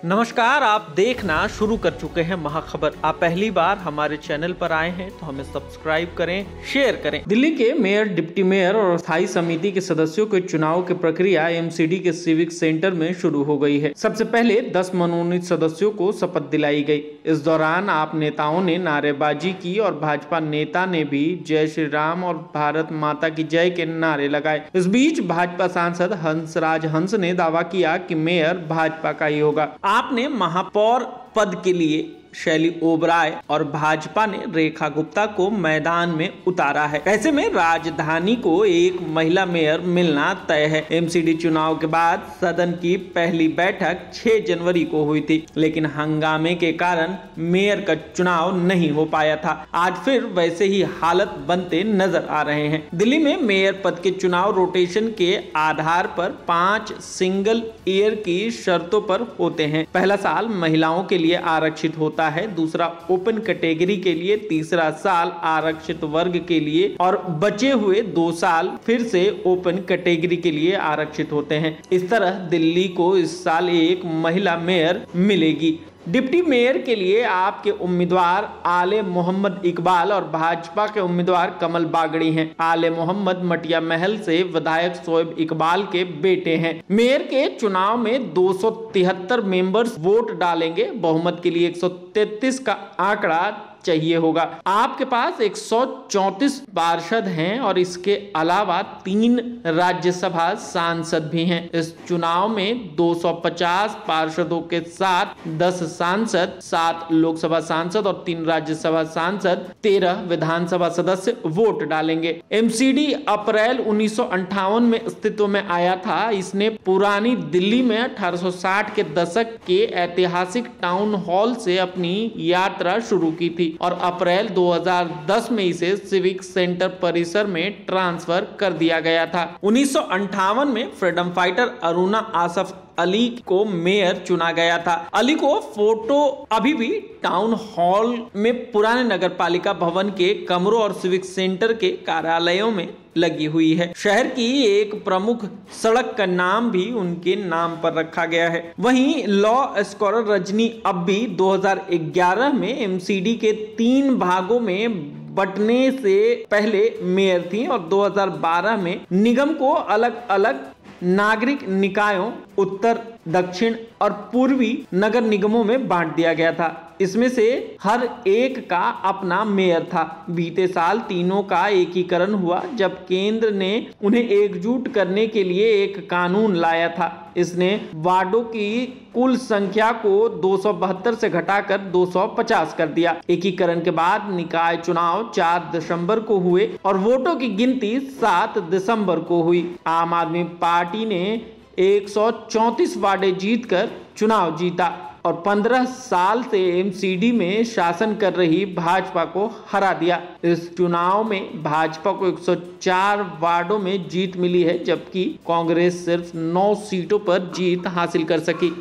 नमस्कार, आप देखना शुरू कर चुके हैं महाखबर। आप पहली बार हमारे चैनल पर आए हैं तो हमें सब्सक्राइब करें, शेयर करें। दिल्ली के मेयर, डिप्टी मेयर और स्थायी समिति के सदस्यों के चुनाव की प्रक्रिया एमसीडी के सिविक सेंटर में शुरू हो गई है। सबसे पहले 10 मनोनीत सदस्यों को शपथ दिलाई गई। इस दौरान आप नेताओं ने नारेबाजी की और भाजपा नेता ने भी जय श्री राम और भारत माता की जय के नारे लगाए। इस बीच भाजपा सांसद हंसराज हंस ने दावा किया कि मेयर भाजपा का ही होगा। आपने महापौर पद के लिए शैली ओबराय और भाजपा ने रेखा गुप्ता को मैदान में उतारा है। ऐसे में राजधानी को एक महिला मेयर मिलना तय है। एमसीडी चुनाव के बाद सदन की पहली बैठक 6 जनवरी को हुई थी, लेकिन हंगामे के कारण मेयर का चुनाव नहीं हो पाया था। आज फिर वैसे ही हालत बनते नजर आ रहे हैं। दिल्ली में मेयर पद के चुनाव रोटेशन के आधार पर 5 सिंगल ईयर की शर्तों पर होते हैं। पहला साल महिलाओं के लिए आरक्षित होता है, दूसरा ओपन कैटेगरी के लिए, तीसरा साल आरक्षित वर्ग के लिए और बचे हुए 2 साल फिर से ओपन कैटेगरी के लिए आरक्षित होते हैं। इस तरह दिल्ली को इस साल एक महिला मेयर मिलेगी। डिप्टी मेयर के लिए आपके उम्मीदवार आले मोहम्मद इकबाल और भाजपा के उम्मीदवार कमल बागड़ी हैं। आले मोहम्मद मटिया महल से विधायक शोएब इकबाल के बेटे हैं। मेयर के चुनाव में 273 मेंबर्स वोट डालेंगे। बहुमत के लिए 133 का आंकड़ा चाहिए होगा। आपके पास 134 पार्षद हैं और इसके अलावा 3 राज्यसभा सांसद भी हैं। इस चुनाव में 250 पार्षदों के साथ 10 सांसद, 7 लोकसभा सांसद और 3 राज्यसभा सांसद, 13 विधानसभा सदस्य वोट डालेंगे। एमसीडी अप्रैल 1958 में अस्तित्व में आया था। इसने पुरानी दिल्ली में 1860 के दशक के ऐतिहासिक टाउन हॉल से अपनी यात्रा शुरू की थी और अप्रैल 2010 में इसे सिविक सेंटर परिसर में ट्रांसफर कर दिया गया था। 1958 में फ्रीडम फाइटर अरुणा आसफ अली को मेयर चुना गया था। अली को फोटो अभी भी टाउन हॉल में पुराने नगरपालिका भवन के कमरों और सिविक सेंटर के कार्यालयों में लगी हुई है। शहर की एक प्रमुख सड़क का नाम भी उनके नाम पर रखा गया है। वहीं लॉ स्कॉलर रजनी अब भी 2011 में एमसीडी के 3 भागों में बंटने से पहले मेयर थी और 2012 में निगम को अलग अलग नागरिक निकायों, उत्तर, दक्षिण और पूर्वी नगर निगमों में बांट दिया गया था। इसमें से हर एक का अपना मेयर था। बीते साल तीनों का एकीकरण हुआ जब केंद्र ने उन्हें एकजुट करने के लिए एक कानून लाया था। इसने वार्डों की कुल संख्या को 272 से घटाकर 250 कर दिया। एकीकरण के बाद निकाय चुनाव 4 दिसंबर को हुए और वोटों की गिनती 7 दिसंबर को हुई। आम आदमी पार्टी ने 134 वार्डे जीतकर चुनाव जीता और 15 साल से एमसीडी में शासन कर रही भाजपा को हरा दिया। इस चुनाव में भाजपा को 104 वार्डों में जीत मिली है, जबकि कांग्रेस सिर्फ 9 सीटों पर जीत हासिल कर सकी।